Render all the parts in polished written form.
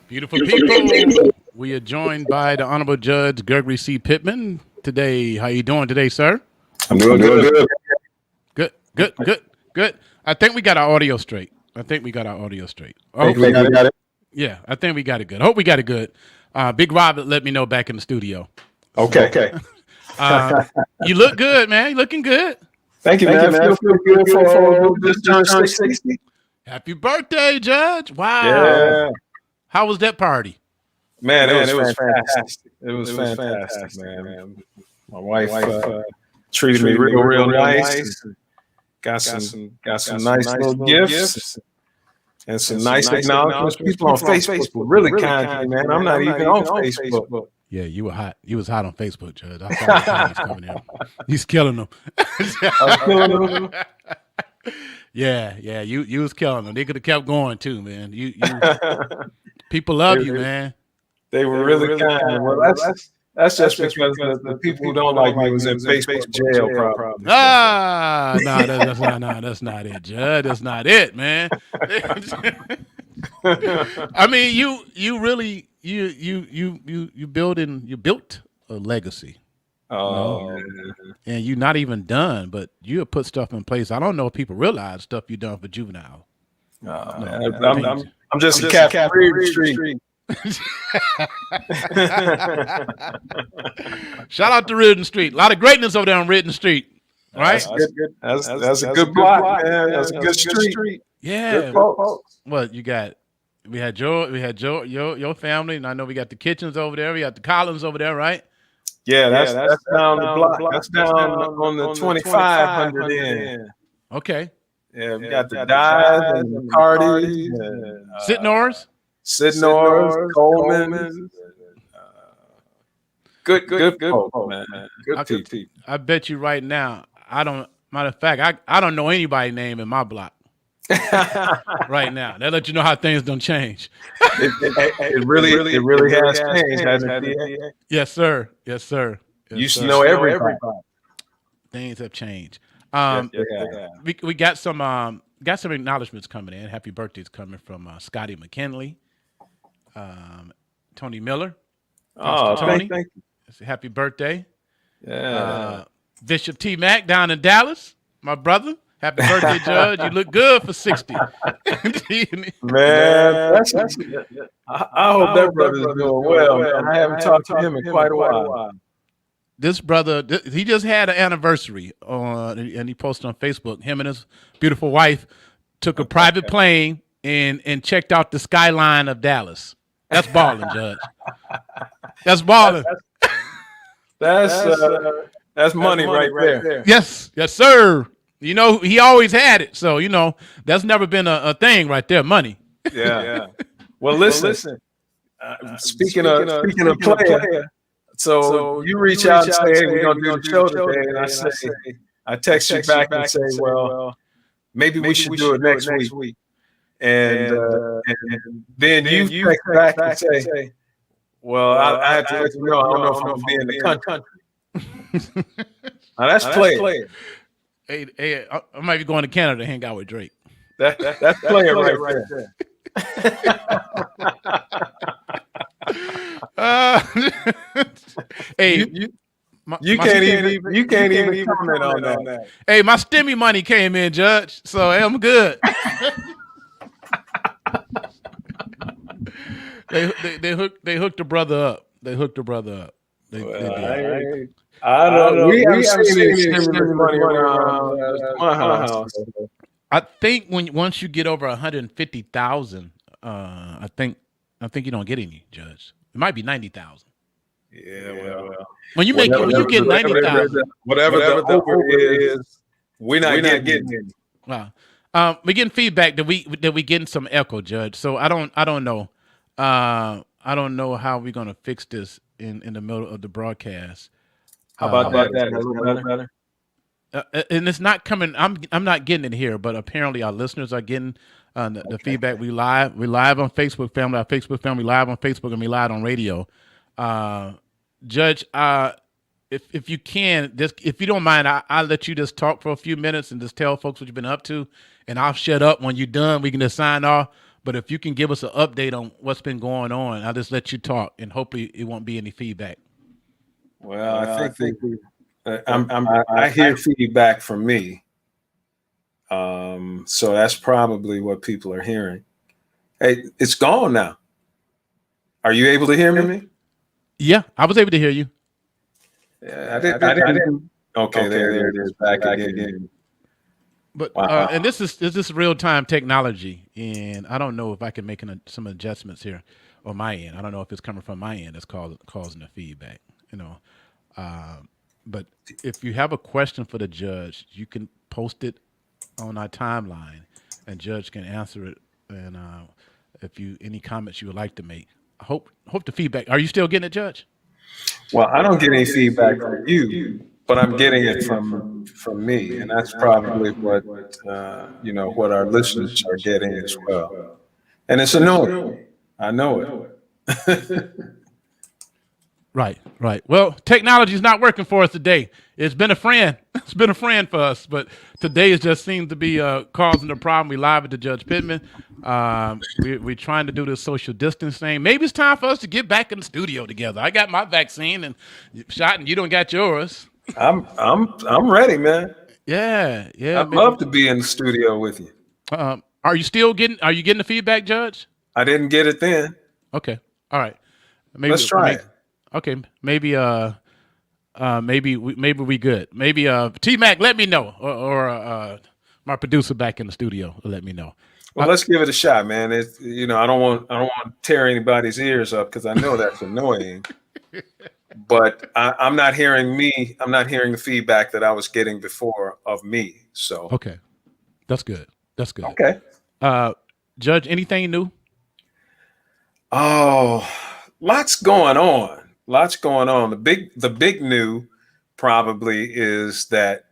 Beautiful people. We are joined by the Honorable Judge Gregory C. Pittman today. How you doing today, sir? I'm doing good. Good, good, good, good. I think we got our audio straight. I think we got our audio straight. Think we got it. Yeah, I think we got it good. Hope we got it good. Big Rob let me know back in the studio. Okay. You look good, man. You looking good. Thank you, man. I feel good for this turn 60. Happy birthday, Judge. Wow. Yeah. How was that party? Man, it was fantastic. It was fantastic, man. My wife treated me real nice. Got some nice little gifts and some nice acknowledgments. People on Facebook were really kind to me, man. I'm not even on Facebook. Yeah, you were hot. You was hot on Facebook, Judge. I saw the comments coming in. He's killing them. I'm killing them. Yeah. You was killing them. They could have kept going too, man. You people love you, man. They were really kind. Well, that's just because the people who don't like me was in Facebook jail, probably. That's not it, Judge. That's not it, man. I mean, you really built a legacy. Oh, and you're not even done, but you have put stuff in place. I don't know if people realize stuff you've done for juvenile. I'm just a cat from Reardon Street. Shout out to Reardon Street. A lot of greatness over there on Reardon Street. Right? That's a good block, man. That's a good street. Yeah. Well, we had Joe, your family, and I know we got the Kitchens over there. We got the Collins over there, right? Yeah, that's down the block. That's down on the 2500 end. Okay. Yeah, we got the Dyes and the Cardis. Sidnors, Coleman. Good folk, man. Good people. I bet you right now, matter of fact, I don't know anybody's name in my block. Right now. That let you know how things don't change. It really has changed, hasn't it? Yes, sir. You used to know everybody. Things have changed. Yeah. We got some acknowledgments coming in. Happy birthday's coming from Scotty McKinley, Tony Miller. Tony. Thank you. Happy birthday. Yeah. Bishop T. Mac down in Dallas, my brother. Happy birthday, Judge. You look good for 60. Man, I hope that brother's doing well. Man. I haven't talked to him in quite a while. This brother, he just had an anniversary and he posted on Facebook. Him and his beautiful wife took a private plane and checked out the skyline of Dallas. That's balling, Judge. That's balling. That's money right there. Yes, sir. You know, he always had it. So, that's never been a thing right there, money. Yeah. Well, listen. Speaking of player, so you reach out and say, hey, we're going to do the show today. And I text you back and say, well, maybe we should do it next week. And then you text back and say, well, I have to let you know, I don't know if I'm going to be in the country. Now, that's player. Hey, I might be going to Canada to hang out with Drake. That's player right there. Hey, you can't even comment on that. Hey, my stimmy money came in, Judge, so I'm good. They hooked the brother up. They did. I don't know. We haven't seen stimulus money around my house. I think once you get over 150,000, I think you don't get any, Judge. It might be 90,000. Yeah, well. When you get 90,000, whatever the over is, we're not getting any. Wow. We're getting feedback that we getting some echo, Judge. So I don't know. I don't know how we're gonna fix this in the middle of the broadcast. How about that? A little better. And it's not coming. I'm not getting it here, but apparently our listeners are getting the feedback. We live on Facebook family. Our Facebook family live on Facebook, and we live on radio. Judge, if you can, if you don't mind, I'll let you just talk for a few minutes and just tell folks what you've been up to, and I'll shut up when you're done. We can just sign off. But if you can give us an update on what's been going on, I'll just let you talk, and hopefully it won't be any feedback. Well, I think I hear feedback from me. So that's probably what people are hearing. Hey, it's gone now. Are you able to hear me? Yeah, I was able to hear you. Yeah, I didn't. Okay, there it is. Back again. But Wow. and this is real time technology, and I don't know if I can make some adjustments here on my end. I don't know if it's coming from my end that's causing the feedback. You know, but if you have a question for the judge, you can post it on our timeline, and judge can answer it. And if you any comments you would like to make, hope the feedback. Are you still getting it, Judge? Well, I don't get any feedback from you, but I'm getting it from me, and that's probably what what our listeners are getting as well. And it's annoying. I know it. Right, right. Well, technology is not working for us today. It's been a friend. It's been a friend for us, but today it just seems to be causing a problem. We live at the Judge Pittman. We're trying to do this social distance thing. Maybe it's time for us to get back in the studio together. I got my vaccine and shot, and you don't got yours. I'm ready, man. Yeah, yeah. I'd love to be in the studio with you. Are you still getting? Are you getting the feedback, Judge? I didn't get it then. Okay. All right. Let's try it. Okay. Maybe maybe we good. Maybe T Mac, let me know, or my producer back in the studio will let me know. Well, let's give it a shot, man. It's I don't want to tear anybody's ears up because I know that's annoying. But I'm not hearing me. I'm not hearing the feedback that I was getting before of me. So okay, that's good. That's good. Okay, Judge, anything new? Oh, lots going on. Lots going on. The big new probably is that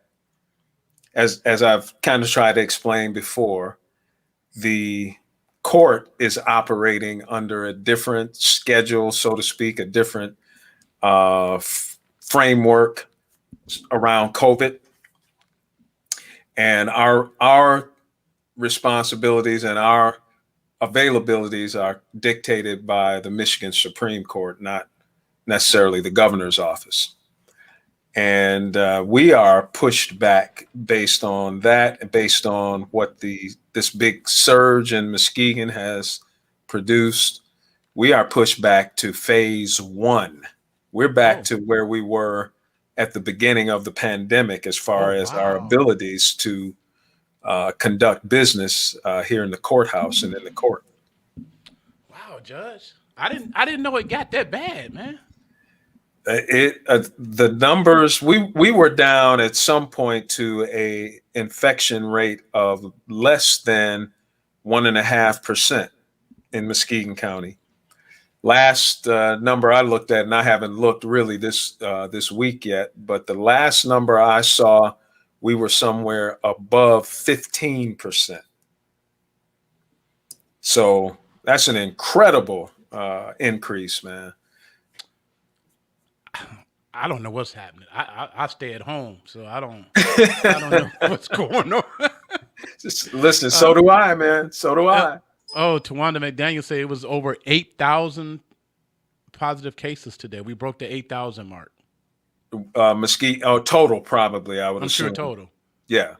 as I've kind of tried to explain before, the court is operating under a different schedule, so to speak, a different framework around COVID, and our responsibilities and our availabilities are dictated by the Michigan Supreme Court, not necessarily the governor's office. And we are pushed back based on that, based on what this big surge in Muskegon has produced. We are pushed back to phase 1. We're back to where we were at the beginning of the pandemic as far as our abilities to conduct business here in the courthouse and in the court. Wow, Judge, I didn't know it got that bad, man. The numbers we were down at some point to a infection rate of less than 1.5% in Muskegon County. Last number I looked at, and I haven't looked really this week yet, but the last number I saw, we were somewhere above 15%. So that's an incredible increase, man. I don't know what's happening. I stay at home, so I don't know what's going on. Just listen, so do I, man. So do I. Oh, Tawanda McDaniel said it was over 8,000 positive cases today. We broke the 8,000 mark. Mesquite, total probably. I would assume. Sure total. Yeah,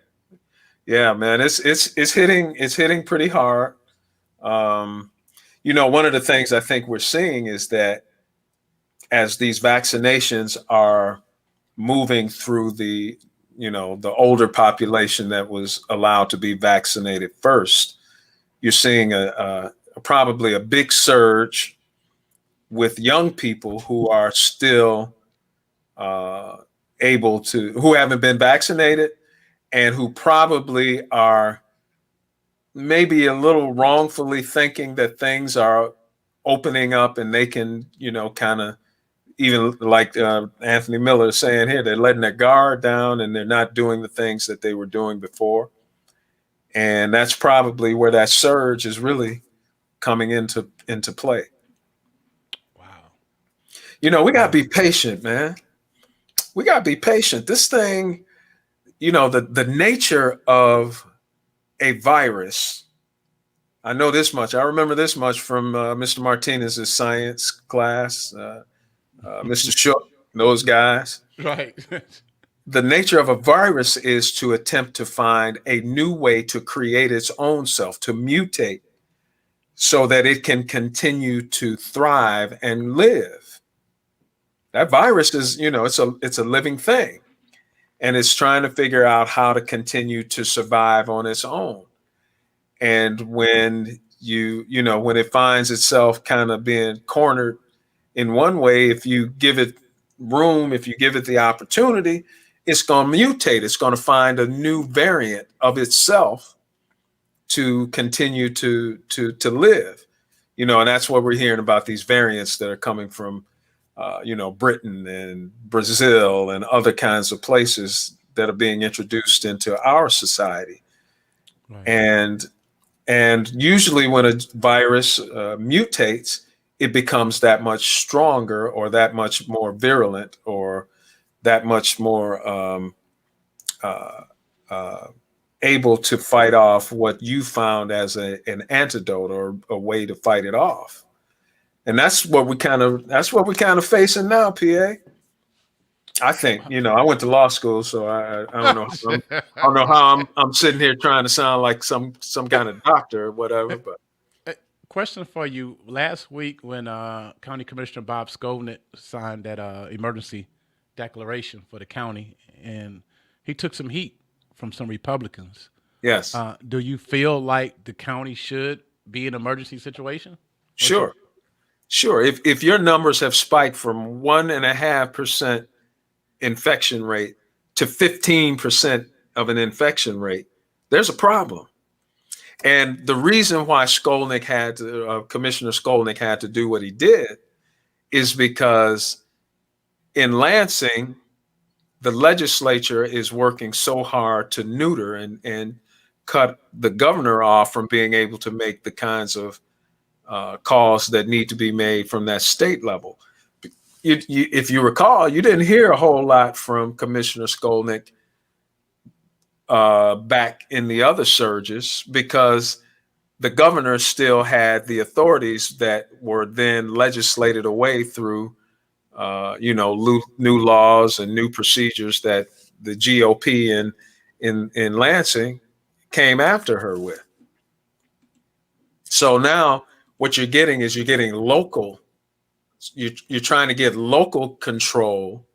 man. It's hitting pretty hard. One of the things I think we're seeing is that as these vaccinations are moving through the older population that was allowed to be vaccinated first, you're seeing probably a big surge with young people who are still who haven't been vaccinated and who probably are maybe a little wrongfully thinking that things are opening up and they can, kind of, even like Anthony Miller is saying here, they're letting their guard down and they're not doing the things that they were doing before. And that's probably where that surge is really coming into play. Wow. We got to be patient, man. We got to be patient. This thing, the nature of a virus I know this much. I remember this much from Mr. Martinez's science class, Mr. Shook, those guys. Right. The nature of a virus is to attempt to find a new way to create its own self, to mutate so that it can continue to thrive and live. That virus is, it's a living thing, and it's trying to figure out how to continue to survive on its own. And when when it finds itself kind of being cornered in one way, if you give it room, if you give it the opportunity, it's going to mutate. It's going to find a new variant of itself to continue to live. And that's what we're hearing about, these variants that are coming from Britain and Brazil and other kinds of places that are being introduced into our society. Right. And usually when a virus mutates, it becomes that much stronger or that much more virulent or that much more able to fight off what you found as an antidote or a way to fight it off. And that's what we kind of facing now, PA. I think, I went to law school, so I don't know. I don't know how I'm sitting here trying to sound like some kind of doctor or whatever. But question for you: last week, when County Commissioner Bob Skolnick signed that emergency declaration for the county, and he took some heat from some Republicans. Yes. Do you feel like the county should be in an emergency situation? Sure. If your numbers have spiked from 1.5% infection rate to 15% of an infection rate, there's a problem. And the reason why Commissioner Skolnick had to do what he did is because in Lansing, the legislature is working so hard to neuter and cut the governor off from being able to make the kinds of calls that need to be made from that state level. If you recall, you didn't hear a whole lot from Commissioner Skolnick back in the other surges because the governor still had the authorities that were then legislated away through new laws and new procedures that the GOP in Lansing came after her with. So now what you're getting is local. You're trying to get local control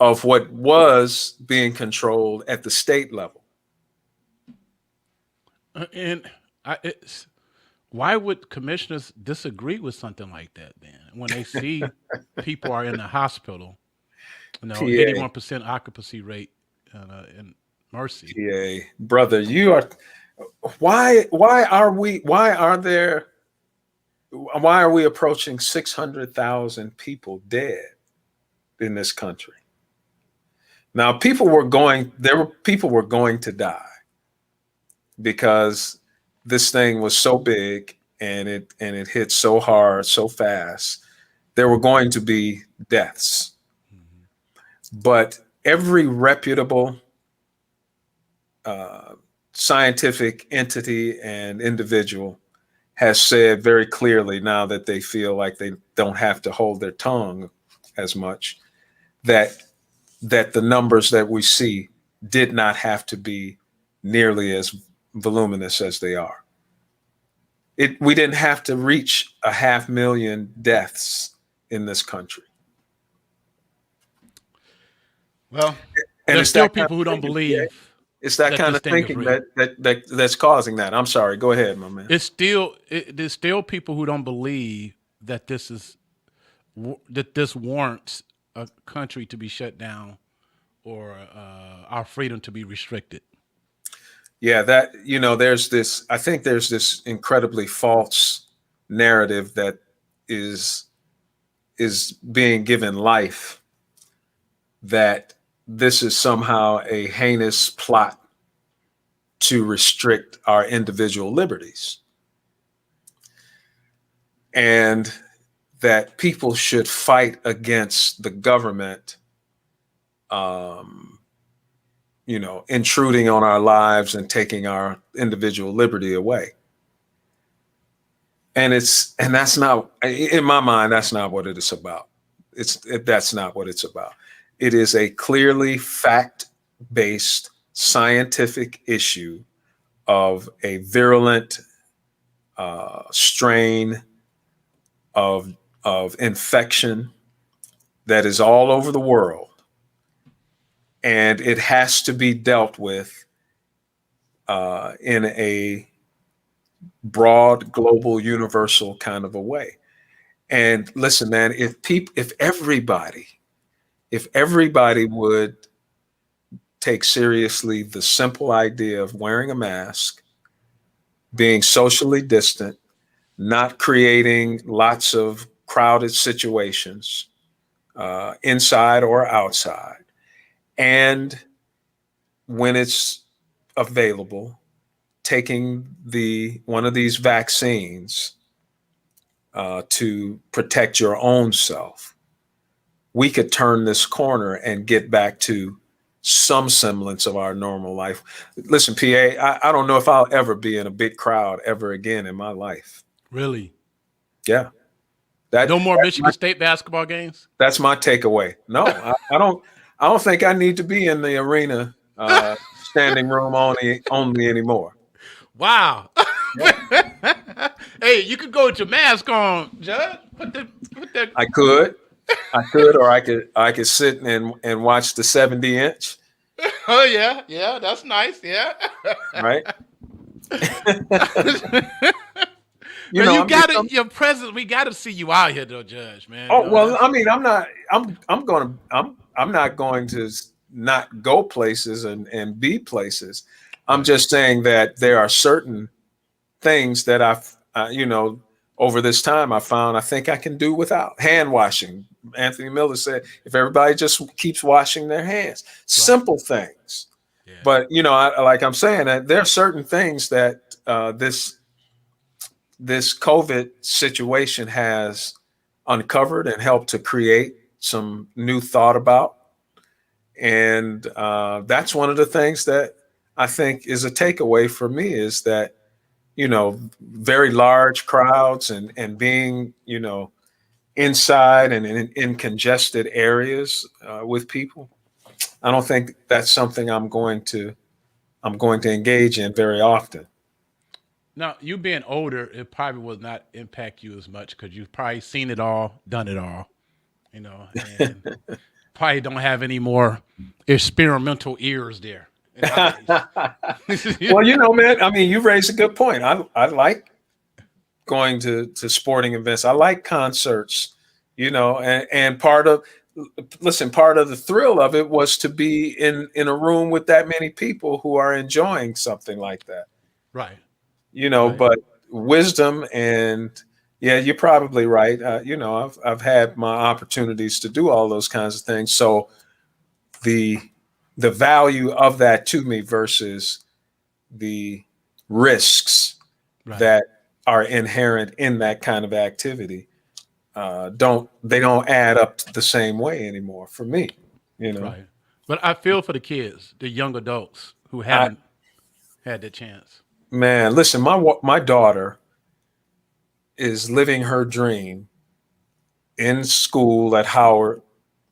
of what was being controlled at the state level. Why would commissioners disagree with something like that then? When they see people are in the hospital, 81% occupancy rate in Mercy. PA, brother, you are. Why are we approaching 600,000 people dead in this country? Now, people were going to die because this thing was so big and it hit so hard, so fast. There were going to be deaths. Mm-hmm. But every reputable scientific entity and individual has said very clearly, now that they feel like they don't have to hold their tongue as much, that the numbers that we see did not have to be nearly as voluminous as they are. We didn't have to reach 500,000 deaths in this country. Well, and there's still people who don't believe. It's that kind of thinking that's causing that. I'm sorry. Go ahead, my man. There's still people who don't believe that this warrants a country to be shut down or our freedom to be restricted. Yeah, there's this incredibly false narrative that is being given life, that this is somehow a heinous plot to restrict our individual liberties, and that people should fight against the government, intruding on our lives and taking our individual liberty away. and that's not, in my mind, that's not what it is about. That's not what it's about. It is a clearly fact-based scientific issue of a virulent strain of infection that is all over the world, and it has to be dealt with in a broad, global, universal kind of a way. And listen, man, if everybody would take seriously the simple idea of wearing a mask, being socially distant, not creating lots of crowded situations, inside or outside, and when it's available, taking one of these vaccines to protect your own self, we could turn this corner and get back to some semblance of our normal life. Listen, PA, I don't know if I'll ever be in a big crowd ever again in my life. Really? Yeah. No more Michigan State basketball games? That's my takeaway. No, I don't think I need to be in the arena standing room only anymore. Wow. Yeah. Hey, you could go with your mask on, Judge. I could, or I could sit and watch the 70-inch. Oh yeah, that's nice. Yeah. Right. You got your presence. We got to see you out here, though, Judge. Man. Oh well, I mean, I'm not going to not go places and be places. I'm just saying that there are certain things that I've over this time I found I think I can do without. Hand washing. Anthony Miller said if everybody just keeps washing their hands, simple things. Yeah. But like I'm saying, that there are certain things that this COVID situation has uncovered and helped to create some new thought about. And that's one of the things that I think is a takeaway for me, is that, very large crowds and being, inside and in congested areas with people. I don't think that's something I'm going to engage in very often. Now, you being older, it probably will not impact you as much because you've probably seen it all, done it all, and probably don't have any more experimental ears there. Well, man, I mean, you raised a good point. I like going to sporting events. I like concerts, and part of the thrill of it was to be in a room with that many people who are enjoying something like that. Right. Right. But wisdom and you're probably right. I've had my opportunities to do all those kinds of things. So the value of that to me versus the risks that are inherent in that kind of activity don't add up the same way anymore for me. Right. But I feel for the kids, the young adults who haven't had the chance. Man, listen, my daughter is living her dream in school at Howard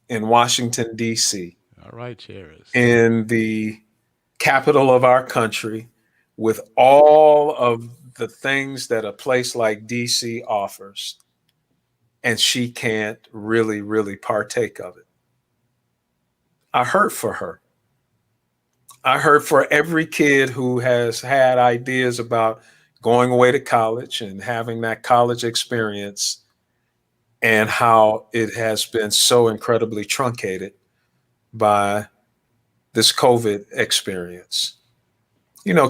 in Washington, D.C. All right, Cheers. In the capital of our country, with all of the things that a place like D.C. offers, and she can't really, really partake of it. I hurt for her. I heard for every kid who has had ideas about going away to college and having that college experience, and how it has been so incredibly truncated by this COVID experience.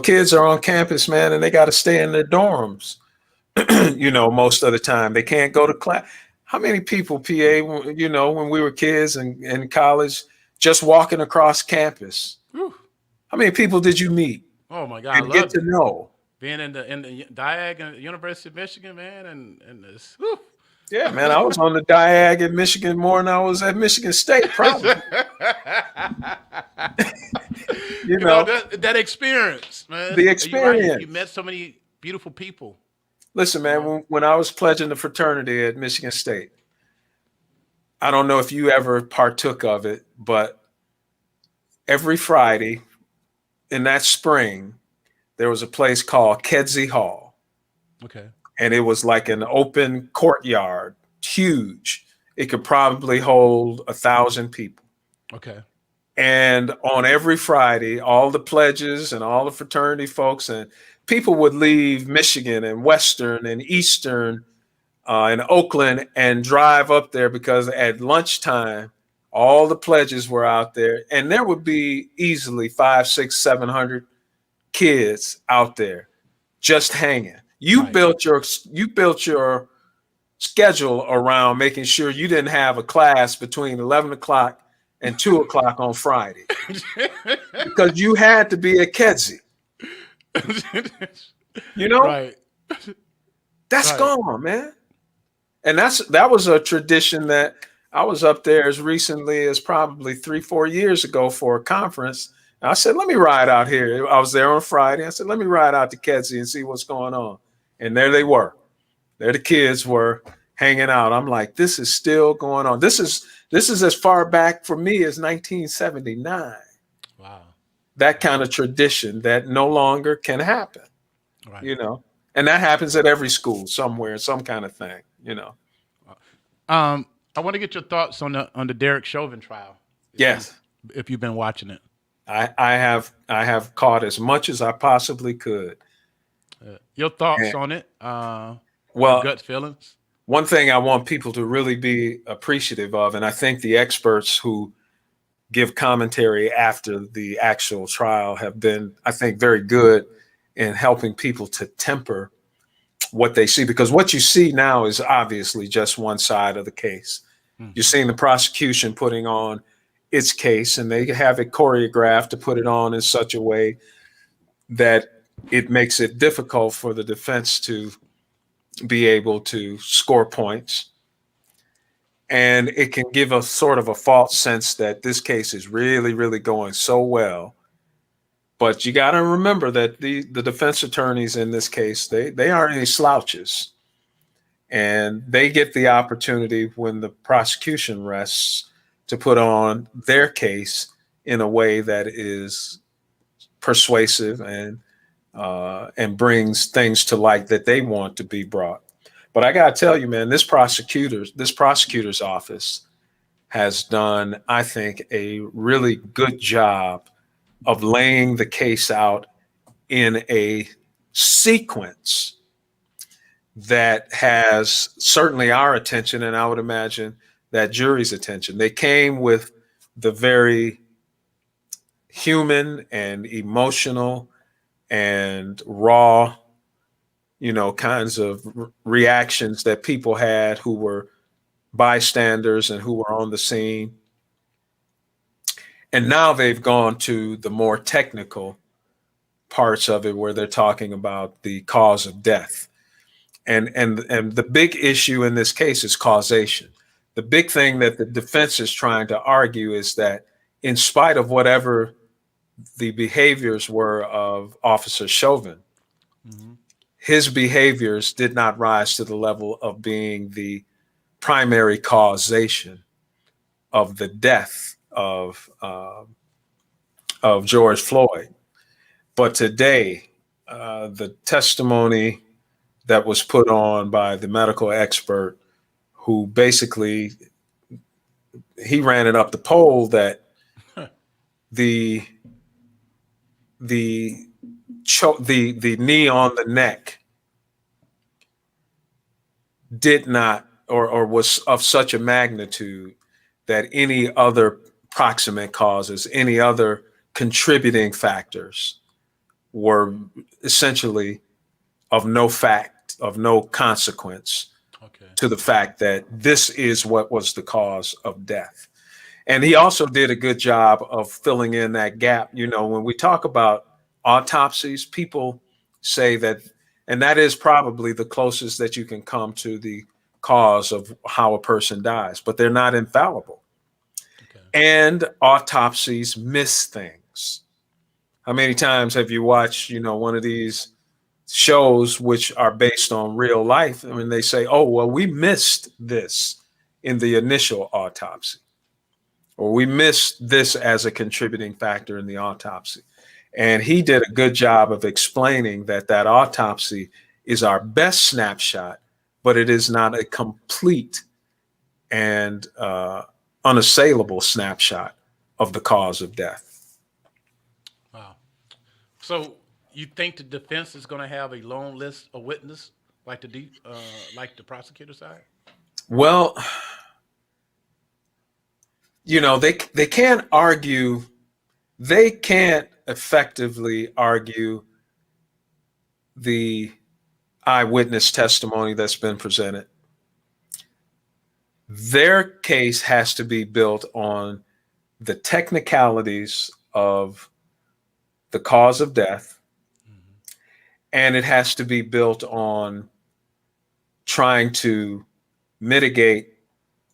Kids are on campus, man, and they got to stay in their dorms, most of the time. They can't go to class. How many people, PA, when we were kids and in college, just walking across campus? Whew. How many people did you meet? Oh my God, and get to know? Being in the Diag and University of Michigan, man, and this. Whew. Yeah, man, I was on the Diag in Michigan more than I was at Michigan State, probably. That experience, man. The experience. You met so many beautiful people. Listen, man, when I was pledging the fraternity at Michigan State, I don't know if you ever partook of it, but every Friday in that spring, there was a place called Kedzie Hall. Okay. And it was like an open courtyard, huge. It could probably hold 1,000 people. Okay. And on every Friday, all the pledges and all the fraternity folks and people would leave Michigan and Western and Eastern and Oakland and drive up there because at lunchtime, all the pledges were out there, and there would be easily 5, 6, 700 kids out there just hanging. You Right. built your schedule around making sure you didn't have a class between 11 o'clock and 2 o'clock on Friday because you had to be at Kedzie. You know, Right. that's Right. gone, man. And that was a tradition that I was up there as recently as probably 3, 4 years ago for a conference. And I said, let me ride out here. I was there on Friday. I said, let me ride out to Kedzie and see what's going on. And there they were. There the kids were hanging out. I'm like, this is still going on. This is as far back for me as 1979. Wow. That kind of tradition that no longer can happen, Right. you know. And that happens at every school somewhere, some kind of thing, you know. I want to get your thoughts on the Derek Chauvin trial. Yes. If you've been watching it. I have caught as much as I possibly could. Your thoughts And, on it? well, gut feelings. one thing I want people to really be appreciative of, and I think the experts who give commentary after the actual trial have been, I think, very good in helping people to temper what they see, because what you see now is obviously just one side of the case. Mm-hmm. You're seeing the prosecution putting on its case, and they have it choreographed to put it on in such a way that it makes it difficult for the defense to be able to score points. And it can give a sort of a false sense that this case is really, really going so well. But you got to remember that the defense attorneys in this case, they aren't any slouches. And they get the opportunity when the prosecution rests to put on their case in a way that is persuasive and brings things to light that they want to be brought. But I got to tell you, man, this prosecutor's office has done, I think, a really good job of laying the case out in a sequence that has certainly our attention, and I would imagine that jury's attention. They came with the very human and emotional and raw, kinds of reactions that people had who were bystanders and who were on the scene. And now they've gone to the more technical parts of it where they're talking about the cause of death. And the big issue in this case is causation. The big thing that the defense is trying to argue is that in spite of whatever the behaviors were of Officer Chauvin, mm-hmm. his behaviors did not rise to the level of being the primary causation of the death of George Floyd. But today, the testimony that was put on by the medical expert, who basically he ran it up the pole that the knee on the neck did not or was of such a magnitude that any other proximate causes, any other contributing factors were essentially of no consequence to the fact that this is what was the cause of death. And he also did a good job of filling in that gap. When we talk about autopsies, people say that, and that is probably the closest that you can come to the cause of how a person dies, but they're not infallible. Okay. And autopsies miss things. How many times have you watched, one of these shows which are based on real life. I mean, they say, oh, well, we missed this in the initial autopsy, or we missed this as a contributing factor in the autopsy. And he did a good job of explaining that that autopsy is our best snapshot, but it is not a complete and unassailable snapshot of the cause of death. Wow. So you think the defense is going to have a long list of witnesses like the prosecutor side? Well, they can't argue. They can't effectively argue the eyewitness testimony that's been presented. Their case has to be built on the technicalities of the cause of death, and it has to be built on trying to mitigate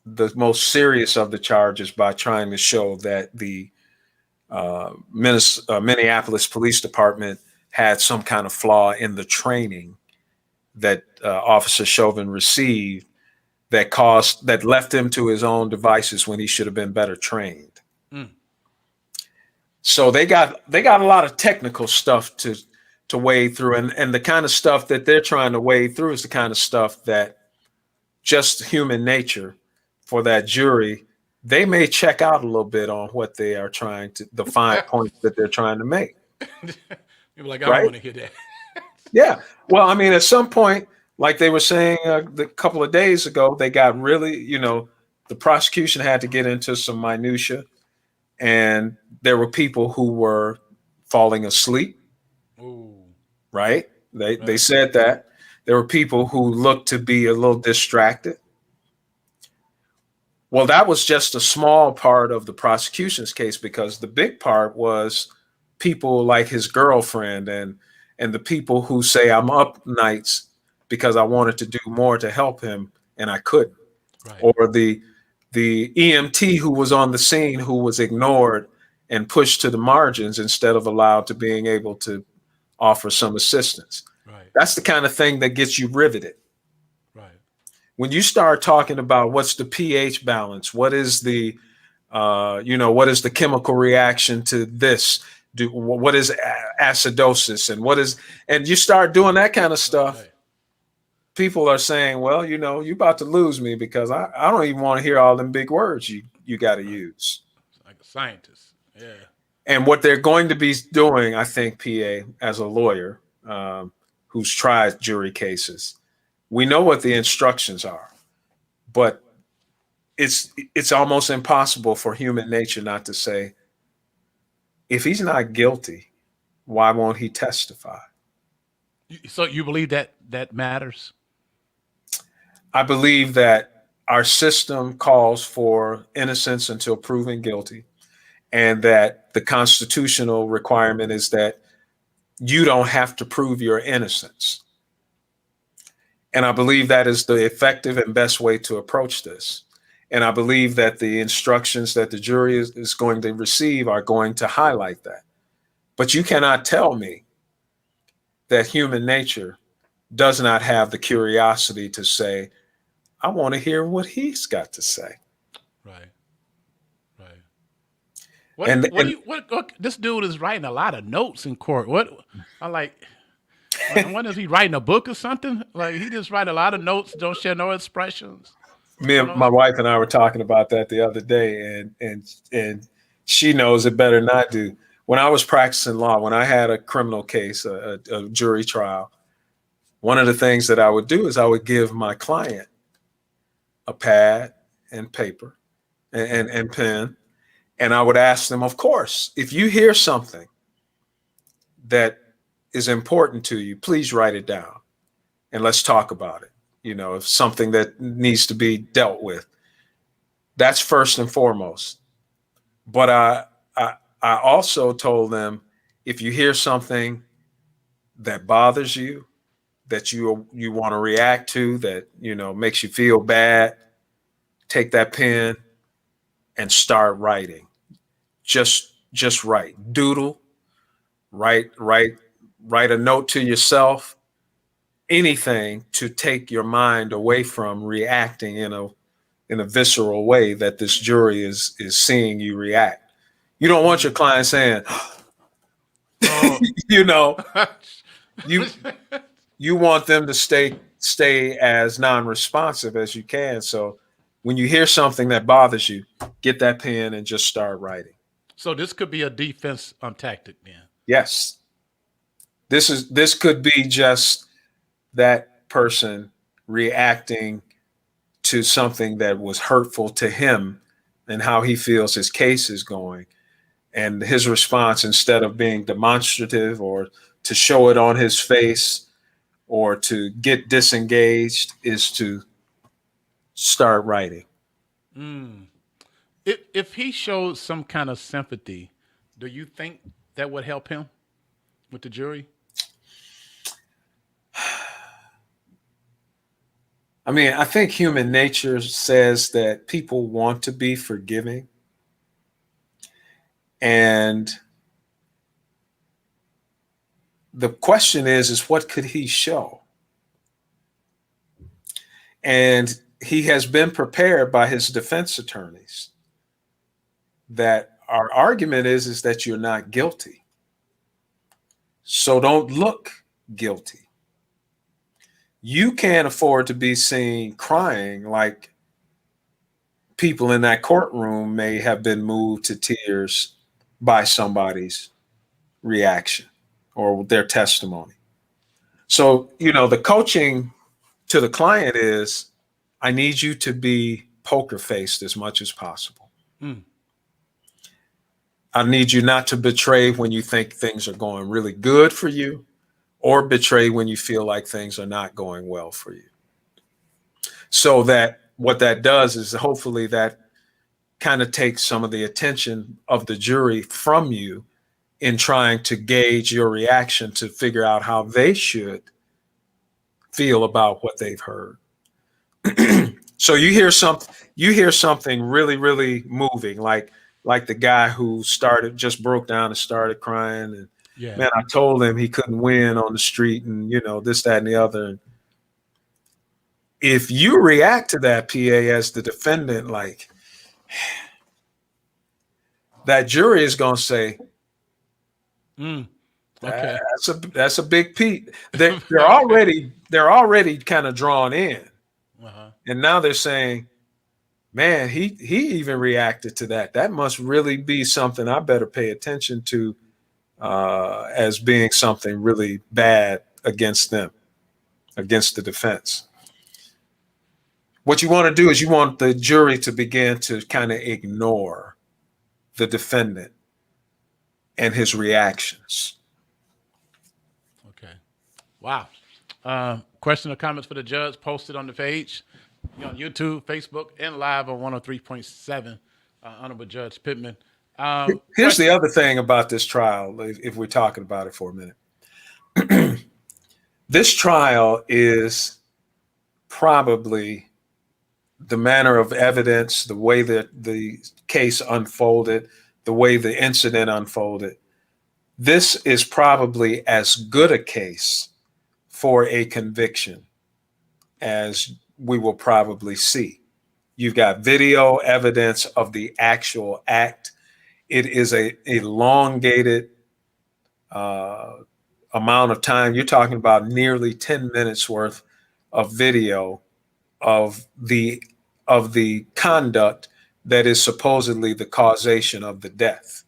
the most serious of the charges by trying to show that the Minneapolis Police Department had some kind of flaw in the training that Officer Chauvin received that left him to his own devices when he should have been better trained. So they got a lot of technical stuff to wade through, and the kind of stuff that they're trying to wade through is the kind of stuff that just human nature for that jury, they may check out a little bit on what they are trying to, the fine points that they're trying to make. You're like, I don't want to hear that. Yeah. Well, I mean, at some point, like they were saying a couple of days ago, they got really, the prosecution had to get into some minutia, and there were people who were falling asleep. Ooh. Right? They said that. There were people who looked to be a little distracted. Well, that was just a small part of the prosecution's case, because the big part was people like his girlfriend and the people who say, I'm up nights because I wanted to do more to help him and I couldn't. Right. Or the EMT who was on the scene, who was ignored and pushed to the margins instead of allowed to being able to offer some assistance. Right. That's the kind of thing that gets you riveted. Right. When you start talking about what's the pH balance, what is the, what is the chemical reaction to this? What is acidosis, and you start doing that kind of stuff. Right. People are saying, well, you're about to lose me, because I don't even want to hear all them big words you got to use. Like a scientist. Yeah. And what they're going to be doing, I think, PA, as a lawyer who's tried jury cases, we know what the instructions are, but it's almost impossible for human nature not to say, if he's not guilty, why won't he testify? So you believe that matters? I believe that our system calls for innocence until proven guilty, and that the constitutional requirement is that you don't have to prove your innocence. And I believe that is the effective and best way to approach this. And I believe that the instructions that the jury is going to receive are going to highlight that. But you cannot tell me that human nature does not have the curiosity to say, I want to hear what he's got to say. Right. What this dude is writing a lot of notes in court. I wonder if he's writing a book or something. Like, he just write a lot of notes, don't share no expressions. My wife and I were talking about that the other day, and she knows it better than I do. When I was practicing law, when I had a criminal case, a jury trial, one of the things that I would do is I would give my client a pad and paper and pen, and I would ask them, of course, if you hear something that is important to you, please write it down and let's talk about it. If something that needs to be dealt with, that's first and foremost. But I also told them, if you hear something that bothers you, that you want to react to, that makes you feel bad, take that pen and start writing. Just write, doodle, write a note to yourself, anything to take your mind away from reacting in a visceral way that this jury is seeing you react. You don't want your client saying, Oh. you know, you you want them to stay as non-responsive as you can. So when you hear something that bothers you, get that pen and just start writing. So this could be a defense tactic then. Yes. This could be just that person reacting to something that was hurtful to him and how he feels his case is going. And his response, instead of being demonstrative or to show it on his face or to get disengaged, is to start writing. Mm. If he showed some kind of sympathy, do you think that would help him with the jury? I mean, I think human nature says that people want to be forgiving. And the question is what could he show? And he has been prepared by his defense attorneys that our argument is that you're not guilty. So don't look guilty. You can't afford to be seen crying like people in that courtroom may have been moved to tears by somebody's reaction or their testimony. So, the coaching to the client is, I need you to be poker faced as much as possible. Mm. I need you not to betray when you think things are going really good for you, or betray when you feel like things are not going well for you. So that what that does is hopefully that kind of takes some of the attention of the jury from you in trying to gauge your reaction to figure out how they should feel about what they've heard. So you hear something really, really moving, like the guy who just broke down and started crying. And Yeah. man, I told him he couldn't win on the street and, this, that, and the other. And if you react to that, PA, as the defendant, like, that jury is going to say, Okay. that's a big Pete. They're already kind of drawn in. Uh-huh. And now they're saying, man, he even reacted to that. That must really be something I better pay attention to as being something really bad against them, against the defense. What you want to do is you want the jury to begin to kind of ignore the defendant and his reactions. Okay. Wow. Question or comments for the judge posted on the page. On YouTube, Facebook, and live on 103.7. Honorable Judge Pittman. Here's the other thing about this trial, if we're talking about it for a minute. This trial is probably the manner of evidence, the way that the case unfolded, the way the incident unfolded. This is probably as good a case for a conviction as we will probably see. You've got video evidence of the actual act. It is a elongated amount of time. You're talking about nearly 10 minutes worth of video of the conduct that is supposedly the causation of the death.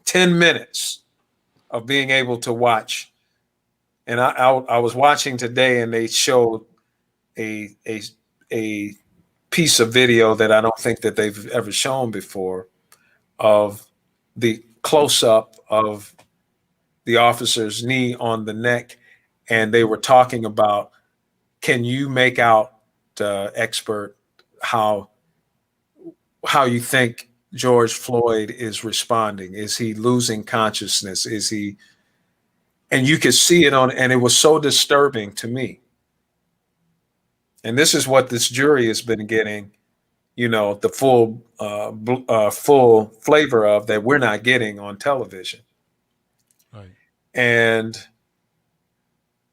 10 minutes of being able to watch. And I was watching today, and they showed a piece of video that I don't think that they've ever shown before, of the close-up of the officer's knee on the neck. And they were talking about, can you make out, expert, how you think George Floyd is responding? Is he losing consciousness? Is he? And you could see it and it was so disturbing to me. And this is what this jury has been getting, the full flavor of, that we're not getting on television. Right. And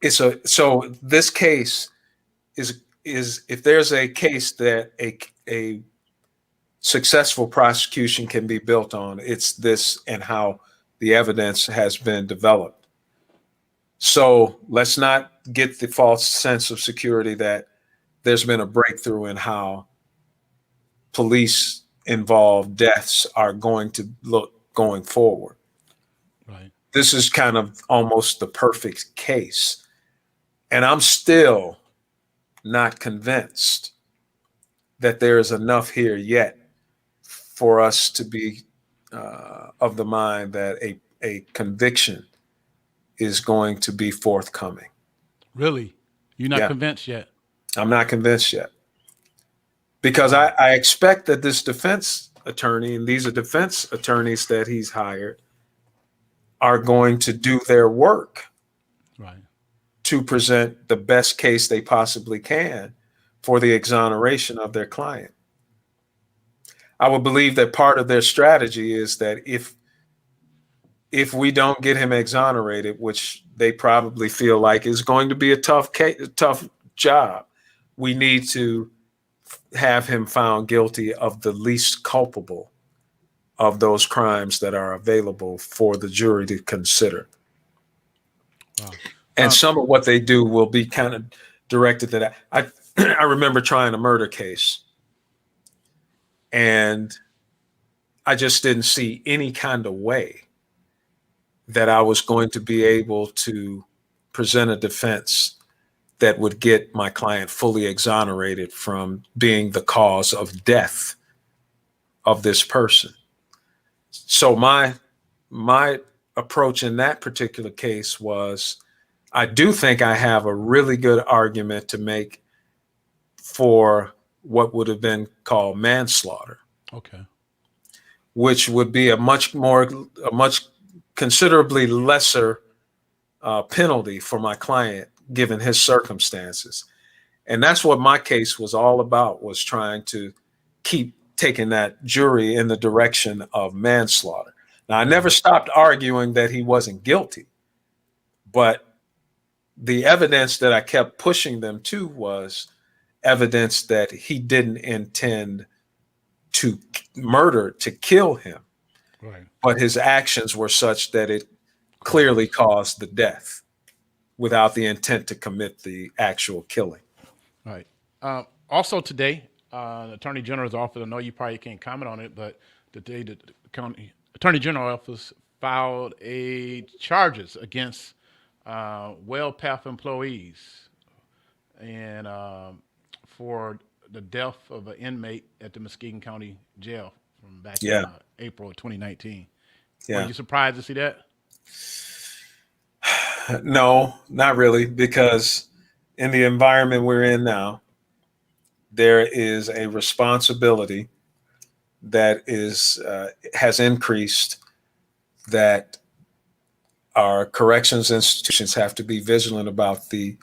So this case is if there's a case that a successful prosecution can be built on, it's this and how the evidence has been developed. So let's not get the false sense of security that there's been a breakthrough in how police involved deaths are going to look going forward. Right. This is kind of almost the perfect case. And I'm still not convinced that there is enough here yet for us to be of the mind that a conviction is going to be forthcoming. Really? You're not Yeah, convinced yet? I'm not convinced yet because Wow. I expect that this defense attorney, and these are defense attorneys that he's hired, are going to do their work Right. to present the best case they possibly can for the exoneration of their client. I would believe that part of their strategy is that if we don't get him exonerated, which they probably feel like is going to be a tough job, we need to have him found guilty of the least culpable of those crimes that are available for the jury to consider. Wow. And some of what they do will be kind of directed to that. I remember trying a murder case, and I just didn't see any kind of way that I was going to be able to present a defense that would get my client fully exonerated from being the cause of death of this person. So my approach in that particular case was, I do think I have a really good argument to make for what would have been called manslaughter. Okay. Which would be a much considerably lesser penalty for my client given his circumstances. And that's what my case was all about, was trying to keep taking that jury in the direction of manslaughter. Now, I never stopped arguing that he wasn't guilty, but the evidence that I kept pushing them to was evidence that he didn't intend to murder, to kill him. Right. But his actions were such that it clearly caused the death without the intent to commit the actual killing. Right. Also today, the Attorney General's office, I know you probably can't comment on it, but today the county Attorney General office filed a charges against WellPath employees and for the death of an inmate at the Muskegon County Jail from back in Yeah. April of 2019. Were Yeah. you surprised to see that? No, not really, because in the environment we're in now, there is a responsibility that has increased, that our corrections institutions have to be vigilant about the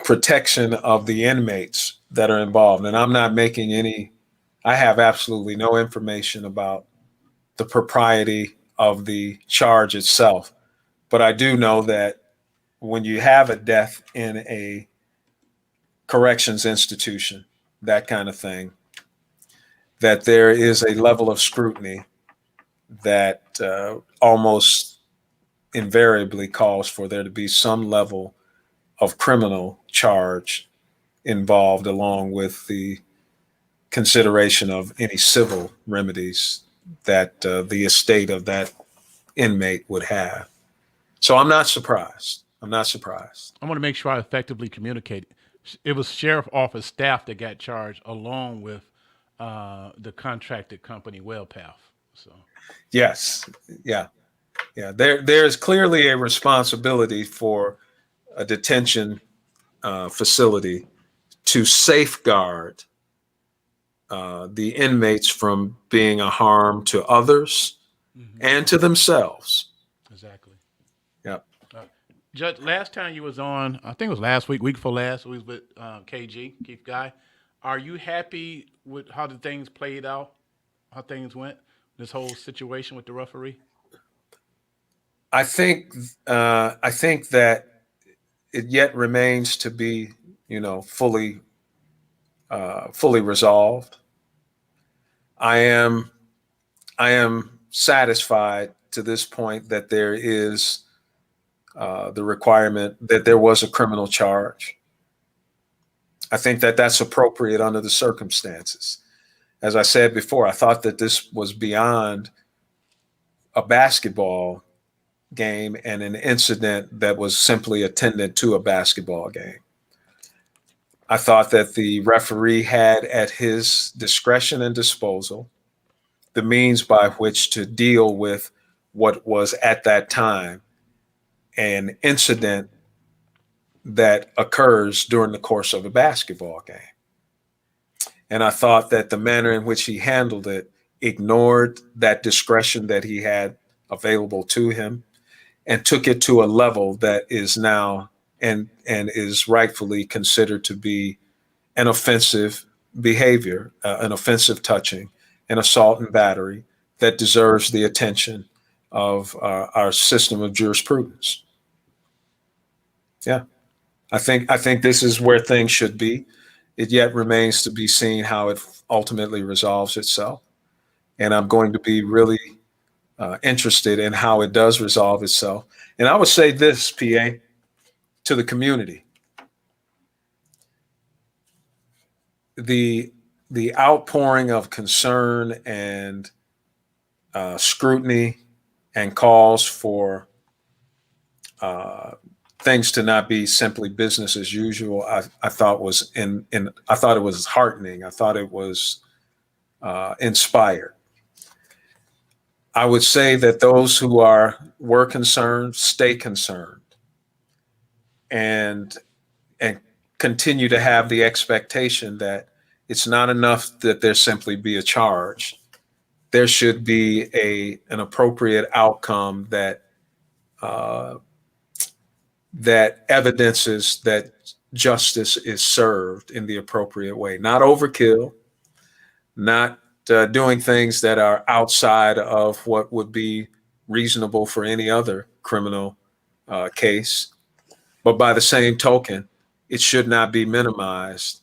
protection of the inmates that are involved. And I'm not making I have absolutely no information about the propriety of the charge itself. But I do know that when you have a death in a corrections institution, that kind of thing, that there is a level of scrutiny that almost invariably calls for there to be some level of criminal charge involved, along with the consideration of any civil remedies that the estate of that inmate would have. So I'm not surprised. I'm not surprised. I want to make sure I effectively communicate. It was sheriff office staff that got charged, along with the contracted company WellPath. So Yes. Yeah. Yeah. There's clearly a responsibility for a detention facility to safeguard the inmates from being a harm to others and to themselves. exactly. Yeah. Judge, last time you was on, I think it was last week before last, we was with KG, Keith Guy. Are you happy with how the things played out, how things went, this whole situation with the referee? I think that it yet remains to be, fully resolved. I am satisfied to this point that there is the requirement that there was a criminal charge. I think that that's appropriate under the circumstances. As I said before, I thought that this was beyond a basketball game and an incident that was simply attendant to a basketball game. I thought that the referee had at his discretion and disposal the means by which to deal with what was at that time an incident that occurs during the course of a basketball game. And I thought that the manner in which he handled it ignored that discretion that he had available to him and took it to a level that is now and is rightfully considered to be an offensive behavior, an offensive touching, an assault and battery that deserves the attention of our system of jurisprudence. Yeah, I think this is where things should be. It yet remains to be seen how it ultimately resolves itself, and I'm going to be really interested in how it does resolve itself. And I would say this, PA, to the community: the outpouring of concern and scrutiny and calls for things to not be simply business as usual, I thought was I thought it was heartening. I thought it was inspired. I would say that those who were concerned, stay concerned, and continue to have the expectation that it's not enough that there simply be a charge. There should be an appropriate outcome that that evidences that justice is served in the appropriate way, not overkill, not doing things that are outside of what would be reasonable for any other criminal case. But by the same token, it should not be minimized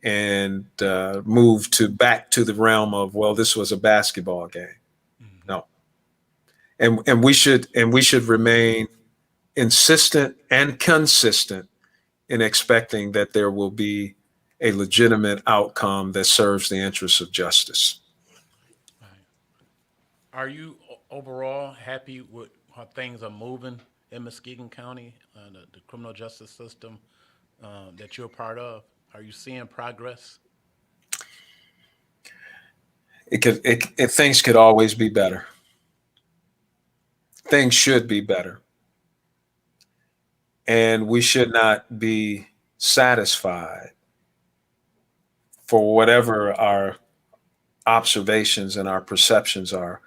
and moved back to the realm of, well, this was a basketball game. Mm-hmm. No, and we should remain insistent and consistent in expecting that there will be a legitimate outcome that serves the interests of justice. Right. Are you overall happy with how things are moving in Muskegon County, the criminal justice system that you're a part of? Are you seeing progress? Things could always be better. Things should be better. And we should not be satisfied for whatever our observations and our perceptions are.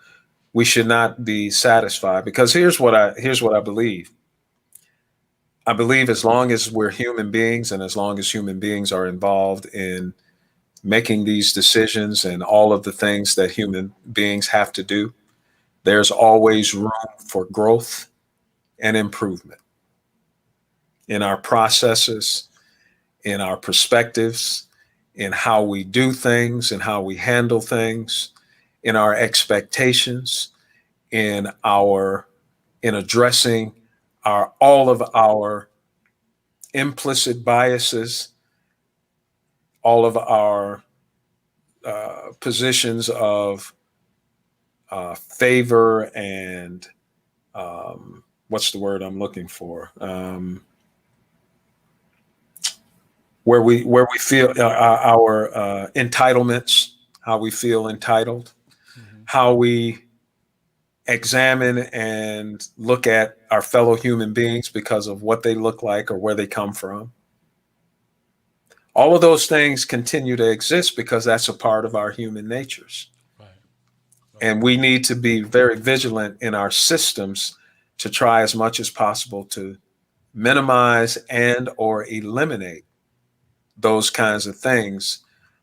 We should not be satisfied, because here's what I believe. I believe as long as we're human beings and as long as human beings are involved in making these decisions and all of the things that human beings have to do, there's always room for growth and improvement in our processes, in our perspectives, in how we do things and how we handle things, in our expectations, in addressing all of our implicit biases, all of our positions of favor and what's the word I'm looking for? Where we feel our entitlements, how we feel entitled, mm-hmm. how we examine and look at our fellow human beings because of what they look like or where they come from. All of those things continue to exist because that's a part of our human natures. Right. Right. And we need to be very vigilant in our systems to try as much as possible to minimize and or eliminate those kinds of things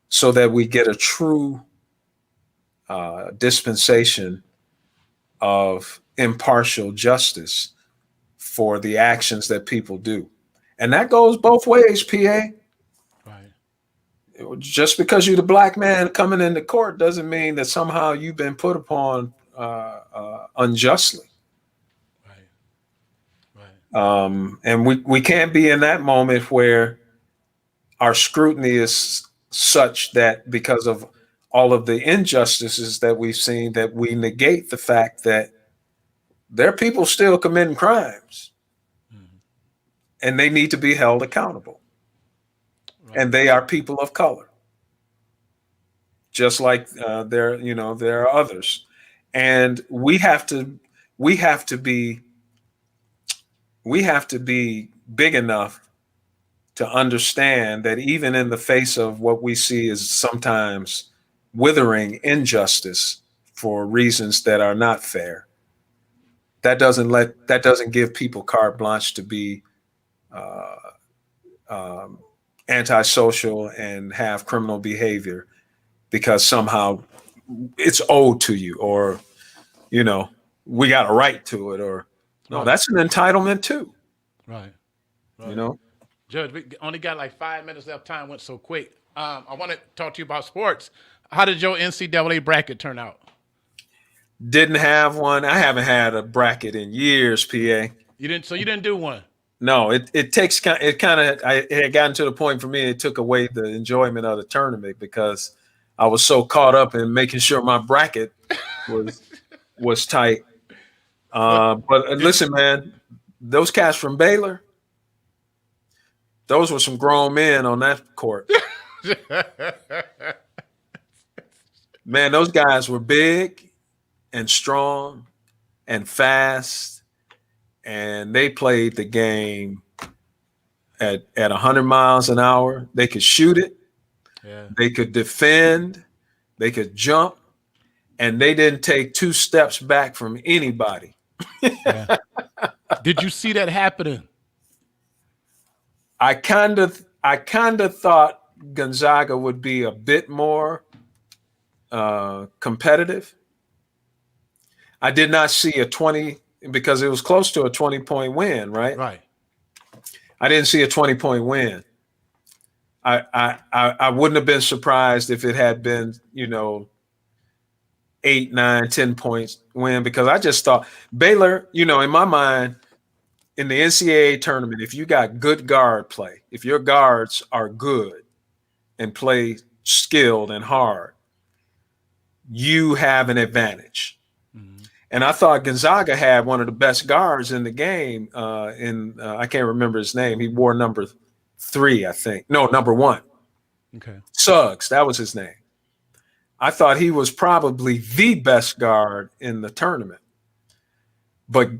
so that we get a true dispensation of impartial justice for the actions that people do. And that goes both ways, PA. Right. Just because you're the black man coming into court doesn't mean that somehow you've been put upon unjustly. Right. Right. And we can't be in that moment where our scrutiny is such that because of all of the injustices that we've seen, that we negate the fact that there are people still committing crimes Mm-hmm. and they need to be held accountable. Right. And they are people of color, just like there are others. And we have to be big enough to understand that even in the face of what we see as sometimes withering injustice for reasons that are not fair, that doesn't give people carte blanche to be antisocial and have criminal behavior because somehow it's owed to you, or we got a right to it, or no, Right. that's an entitlement too. Right. You Right. know, Judge, we only got like 5 minutes left. Time went so quick. I want to talk to you about sports. How did your NCAA bracket turn out? didn't have one. I haven't had a bracket in years, PA. You didn't. So you didn't do one. No, it had gotten to the point for me, it took away the enjoyment of the tournament because I was so caught up in making sure my bracket was tight. But listen, man, those cats from Baylor, those were some grown men on that court. Man, those guys were big and strong and fast, and they played the game at 100 miles an hour. They could shoot it. Yeah. They could defend. They could jump. And they didn't take 2 steps back from anybody. Yeah. Did you see that happening? I kind of thought Gonzaga would be a bit more competitive. I did not see a 20 because it was close to a 20-point win, right? Right. I didn't see a 20-point win. I wouldn't have been surprised if it had been, 8, 9, 10 points win, because I just thought Baylor, in my mind, in the NCAA tournament, if you got good guard play, if your guards are good and play skilled and hard, you have an advantage. Mm-hmm. And I thought Gonzaga had one of the best guards in the game. I can't remember his name. He wore number 3, I think. No, number 1. Okay. Suggs, that was his name. I thought he was probably the best guard in the tournament. But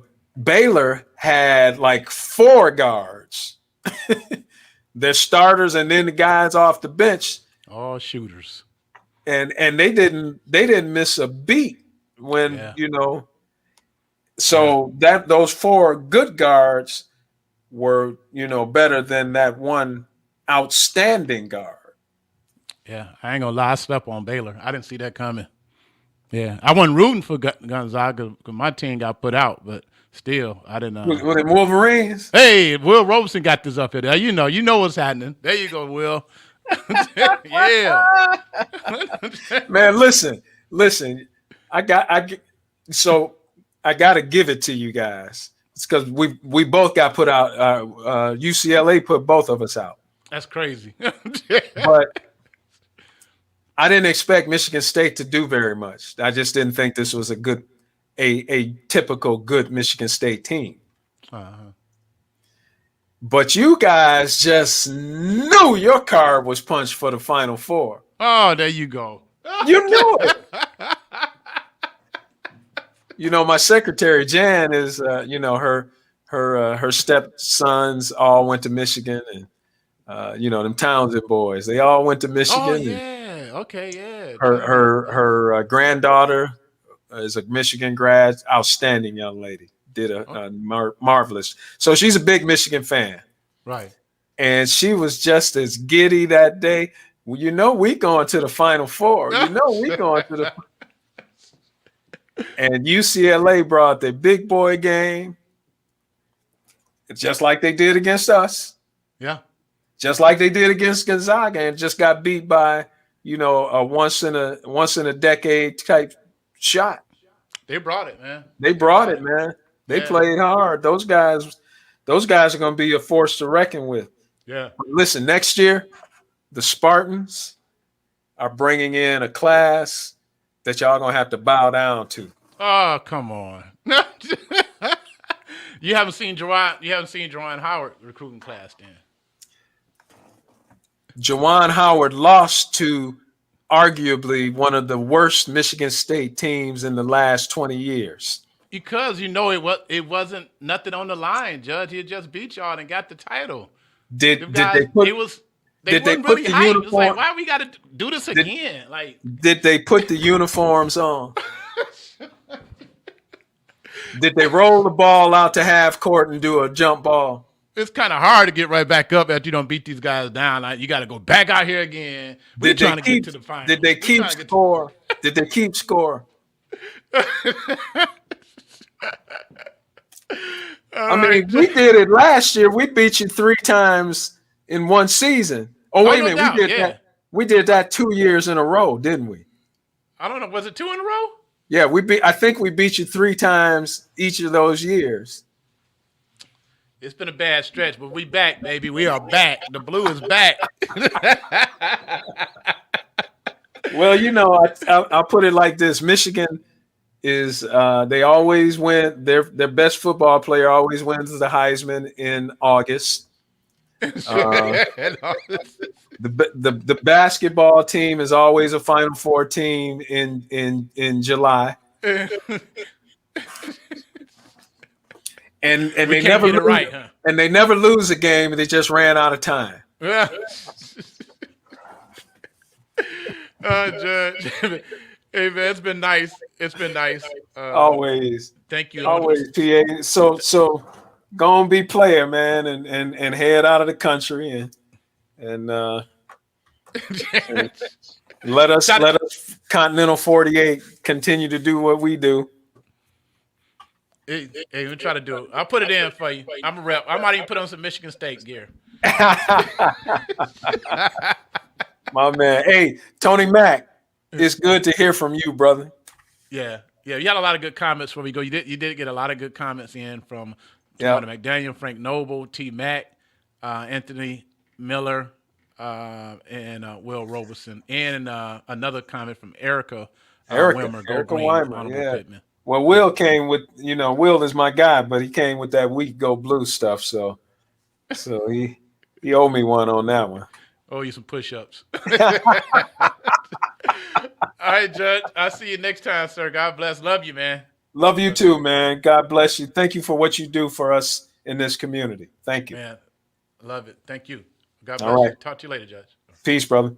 Baylor had like 4 guards. They're starters, and then the guys off the bench. All shooters. And they didn't miss a beat when, so that those 4 good guards were, better than that one outstanding guard. Yeah, I ain't gonna lie, I slept on Baylor. I didn't see that coming. Yeah, I wasn't rooting for Gonzaga because my team got put out, but still, I didn't. Were they Wolverines? Hey, Will Robeson got this up here. You know what's happening. There you go, Will. Yeah. Man, listen. I got to give it to you guys. It's because we both got put out. UCLA put both of us out. That's crazy. But I didn't expect Michigan State to do very much. I just didn't think this was a typical good Michigan State team. Uh-huh. But you guys just knew your card was punched for the Final Four. Oh, there you go. You knew it. My secretary Jan is, her stepsons all went to Michigan, and them Townsend boys, they all went to Michigan. Oh yeah. Okay, yeah. Her granddaughter is a Michigan grad, outstanding young lady. Did a marvelous. So she's a big Michigan fan. Right. And she was just as giddy that day. Well, we going to the Final Four. We going to the. And UCLA brought their big boy game, just like they did against us. Yeah. Just like they did against Gonzaga and just got beat by, a once in a decade type shot. They brought it, man. They brought it, man. They played hard. Those guys are going to be a force to reckon with. Yeah. But listen, next year, the Spartans are bringing in a class that y'all going to have to bow down to. Oh, come on. You haven't seen Juwan Howard recruiting class then. Juwan Howard lost to arguably one of the worst Michigan State teams in the last 20 years. Because it wasn't nothing on the line, Judge. He just beat y'all and got the title. They weren't really hyped. It's like, why we got to do this again? Did they put the uniforms on? Did they roll the ball out to half court and do a jump ball? It's kind of hard to get right back up after you don't beat these guys down. Like, you got to go back out here again. We're trying to get to the final. Did they keep score? Did they keep score? I mean, we did it last year. We beat you 3 times in one season. Oh, wait a minute. We did that. We did that 2 years in a row, didn't we? I don't know. Was it 2 in a row? Yeah, I think we beat you 3 times each of those years. It's been a bad stretch, but we back, baby. We are back. The blue is back. Well, I'll put it like this. Michigan is they always win. Their best football player always wins the Heisman in August. The basketball team is always a Final Four team in July. And they never lose, right, huh? And they never lose a game. They just ran out of time. Yeah. Judge. Hey man, it's been nice. Always. Thank you. Always, PA. So go and be player, man, and head out of the country and let us Continental 48 continue to do what we do. Hey, we try to do it. I'll put it in for you. I'm a rep. I might even put on some Michigan State gear. My man. Hey, Tony Mack, it's good to hear from you, brother. Yeah. You had a lot of good comments before we go. You did get a lot of good comments in from Tawana McDaniel, Frank Noble, T. Mack, Anthony Miller, and Will Roberson, and another comment from Erica Weimer. Erica Weimer, yeah. Pittman. Well, Will came with, Will is my guy, but he came with that week go blue stuff. So he owed me one on that one. Oh, you some push-ups. All right, Judge. I'll see you next time, sir. God bless. Love you, man. Love you too, man. God bless you. Thank you for what you do for us in this community. Thank you. Man, love it. Thank you. God bless you. Talk to you later, Judge. Peace, brother.